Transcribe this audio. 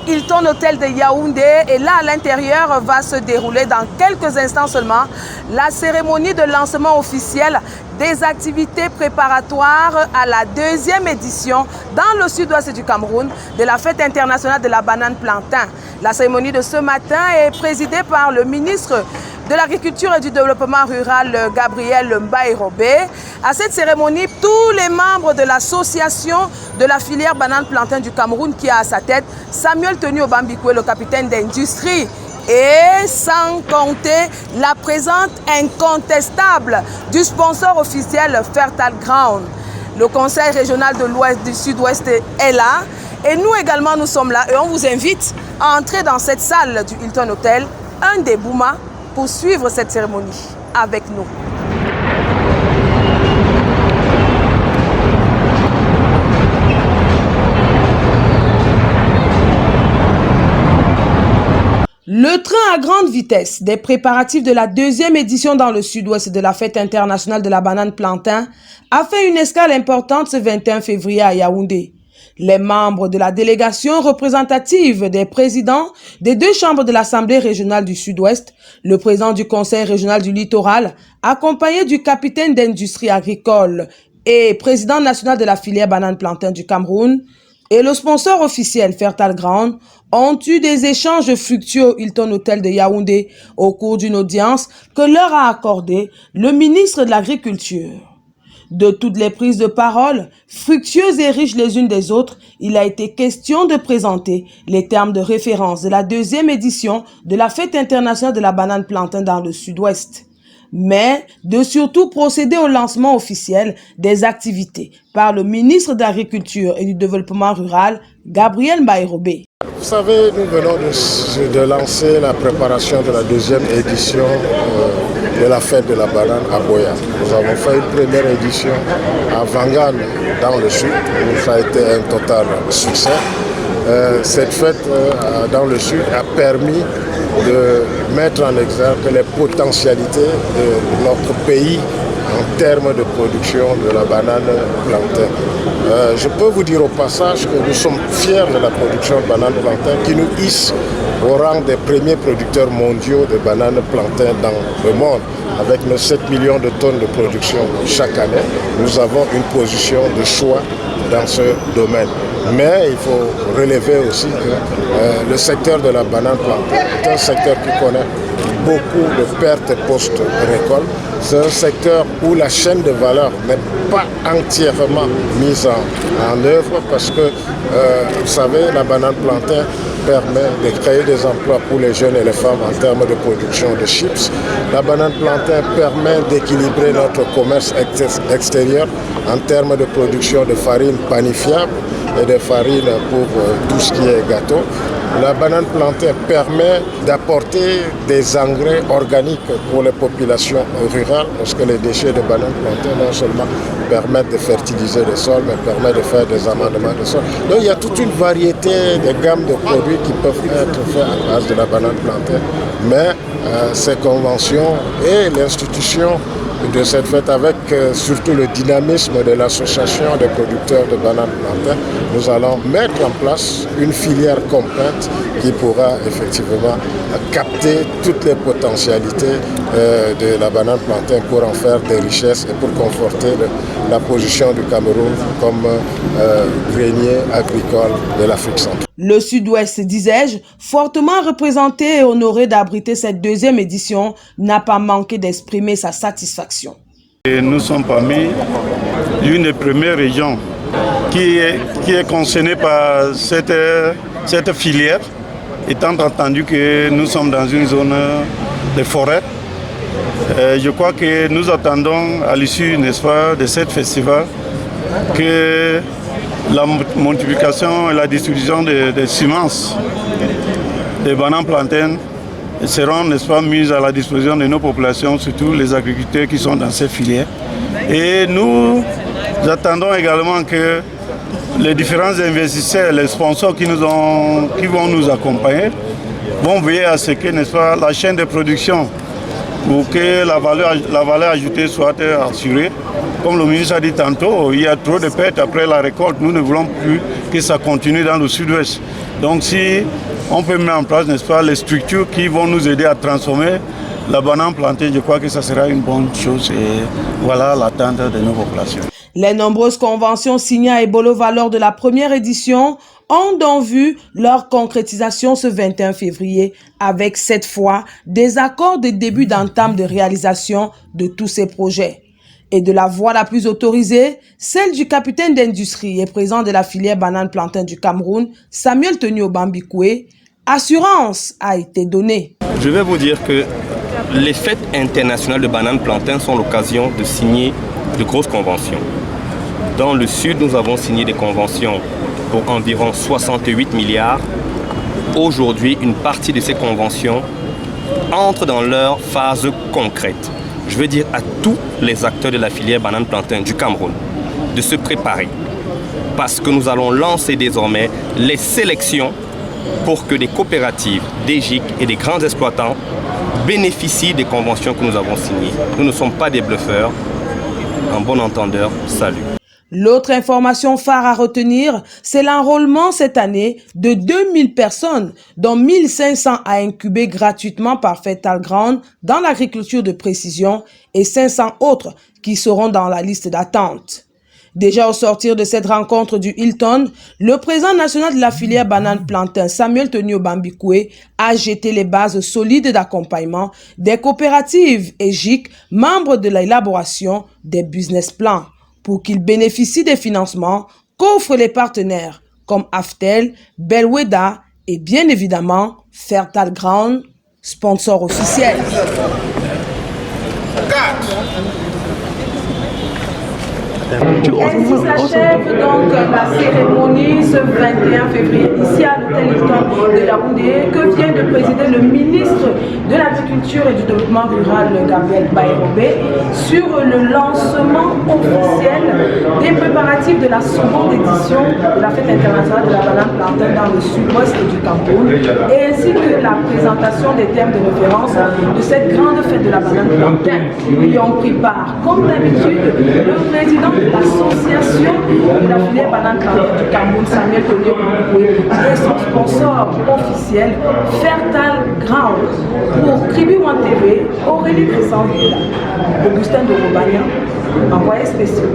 Hilton Hôtel de Yaoundé et là à l'intérieur va se dérouler dans quelques instants seulement la cérémonie de lancement officiel des activités préparatoires à la deuxième édition dans le sud-ouest du Cameroun de la fête internationale de la banane plantain. La cérémonie de ce matin est présidée par le ministre de l'Agriculture et du Développement rural, Gabriel Mbaye-Robé. À cette cérémonie, tous les membres de l'association de la filière banane plantain du Cameroun qui a à sa tête Samuel Tenu Obambikwe, le capitaine d'industrie, et sans compter la présence incontestable du sponsor officiel Fertile Ground. Le conseil régional de l'Ouest du Sud-Ouest est là et nous également nous sommes là et on vous invite à entrer dans cette salle du Hilton Hotel, un des Bouma, pour suivre cette cérémonie avec nous. Le train à grande vitesse des préparatifs de la deuxième édition dans le sud-ouest de la fête internationale de la banane plantain a fait une escale importante ce 21 février à Yaoundé. Les membres de la délégation représentative des présidents des deux chambres de l'Assemblée régionale du Sud-Ouest, le président du Conseil régional du littoral, accompagné du capitaine d'industrie agricole et président national de la filière banane plantain du Cameroun, et le sponsor officiel Fertile Ground ont eu des échanges fructueux au Hilton Hôtel de Yaoundé au cours d'une audience que leur a accordé le ministre de l'Agriculture. De toutes les prises de parole, fructueuses et riches les unes des autres, il a été question de présenter les termes de référence de la deuxième édition de la fête internationale de la banane plantain dans le sud-ouest, mais de surtout procéder au lancement officiel des activités par le ministre de l'Agriculture et du Développement rural, Gabriel Mbaye-Robé. Vous savez, nous venons de lancer la préparation de la deuxième édition de la fête de la banane à Boya. Nous avons fait une première édition à Vangan, dans le sud, où ça a été un total succès. Cette fête dans le sud a permis de mettre en exergue les potentialités de notre pays en termes de production de la banane plantain. Je peux vous dire au passage que nous sommes fiers de la production de banane plantain qui nous hisse au rang des premiers producteurs mondiaux de banane plantain dans le monde. Avec nos 7 millions de tonnes de production chaque année, nous avons une position de choix dans ce domaine. Mais il faut relever aussi que le secteur de la banane plantain est un secteur qui connaît beaucoup de pertes post-récolte. C'est un secteur où la chaîne de valeur n'est pas entièrement mise en œuvre parce que, vous savez, la banane plantain permet de créer des emplois pour les jeunes et les femmes en termes de production de chips. La banane plantain permet d'équilibrer notre commerce extérieur en termes de production de farine panifiable et de farine pour tout ce qui est gâteau. La banane plantain permet d'apporter des engrais organiques pour les populations rurales parce que les déchets de banane plantain non seulement permettent de fertiliser les sols mais permettent de faire des amendements de sol. Donc il y a toute une variété de gammes de produits qui peuvent être faits à base de la banane plantain. Mais ces conventions et l'institution de cette fête avec surtout le dynamisme de l'association des producteurs de bananes plantain, nous allons mettre en place une filière complète qui pourra effectivement capter toutes les potentialités de la banane plantain pour en faire des richesses et pour conforter la position du Cameroun comme grenier agricole de l'Afrique centrale. Le Sud-Ouest, disais-je, fortement représenté et honoré d'abriter cette deuxième édition, n'a pas manqué d'exprimer sa satisfaction. Et nous sommes parmi l'une des premières régions qui est concernée par cette filière, étant entendu que nous sommes dans une zone de forêt. Je crois que nous attendons à l'issue, n'est-ce pas, de ce festival que la multiplication et la distribution des semences des bananes plantains seront, n'est-ce pas, mises à la disposition de nos populations, surtout les agriculteurs qui sont dans ces filières. Et nous attendons également que les différents investisseurs, les sponsors qui vont nous accompagner, vont veiller à ce que, n'est-ce pas, la chaîne de production pour que la valeur ajoutée soit assurée. Comme le ministre a dit tantôt, il y a trop de pertes après la récolte. Nous ne voulons plus que ça continue dans le sud-ouest. Donc si on peut mettre en place, n'est-ce pas, les structures qui vont nous aider à transformer la banane plantée, je crois que ça sera une bonne chose et voilà l'attente de nos populations. Les nombreuses conventions signées à Ebolova lors de la première édition ont donc vu leur concrétisation ce 21 février avec cette fois des accords de début d'entame de réalisation de tous ces projets. Et de la voix la plus autorisée, celle du capitaine d'industrie et président de la filière banane plantain du Cameroun, Samuel Tenio Bambikoué, assurance a été donnée. Je vais vous dire que les fêtes internationales de banane plantain sont l'occasion de signer de grosses conventions. Dans le sud, nous avons signé des conventions pour environ 68 milliards. Aujourd'hui, une partie de ces conventions entre dans leur phase concrète. Je veux dire à tous les acteurs de la filière banane plantain du Cameroun de se préparer parce que nous allons lancer désormais les sélections pour que des coopératives, des GIC et des grands exploitants bénéficient des conventions que nous avons signées. Nous ne sommes pas des bluffeurs. En bon entendeur, salut. L'autre information phare à retenir, c'est l'enrôlement cette année de 2000 personnes, dont 1500 à incuber gratuitement par Fertile Ground dans l'agriculture de précision et 500 autres qui seront dans la liste d'attente. Déjà au sortir de cette rencontre du Hilton, le président national de la filière banane plantain, Samuel Tenio Bambikoué, a jeté les bases solides d'accompagnement des coopératives et GIC, membres de l'élaboration des business plans, pour qu'ils bénéficient des financements qu'offrent les partenaires comme Aftel, Belweda et bien évidemment Fertile Ground, sponsor officiel. Ainsi s'achève donc la cérémonie ce 21 février ici à l'hôtel Hilton de Yaoundé que vient de présider le ministre de l'Agriculture et du Développement Rural Gabriel Bayrobé sur le lancement officiel des préparatifs de la seconde édition de la fête internationale de la banane plantain dans le sud-ouest du Cameroun et ainsi que la présentation des termes de référence de cette grande fête de la banane plantain. Y ont pris part, comme d'habitude, le président de l'association de la filière banane plantain du Cameroun, Samuel Tenio Bambikoué, et son sponsor officiel, Fertile Ground. Pour Kribi One TV, Aurélie Crescent, Augustin de Robagnan, envoyé spécial.